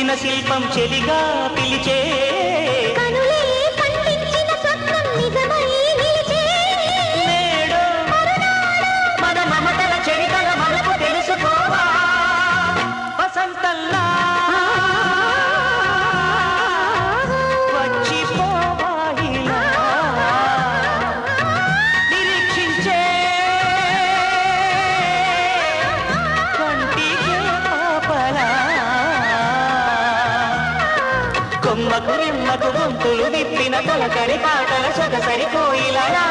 చేసిన శిల్పం చెలిగా పిలిచే నేడు మన మమతల చరితల మనకు తెలుసుకోవా వసంతల్లా వచ్చిపోవాయిలా నిరీక్షించే కంటికే పాపలా కొమ్మకు నిమ్మకు గొంతులు విప్పిన తొలకరి పాటల సొగసరి కోయిలలా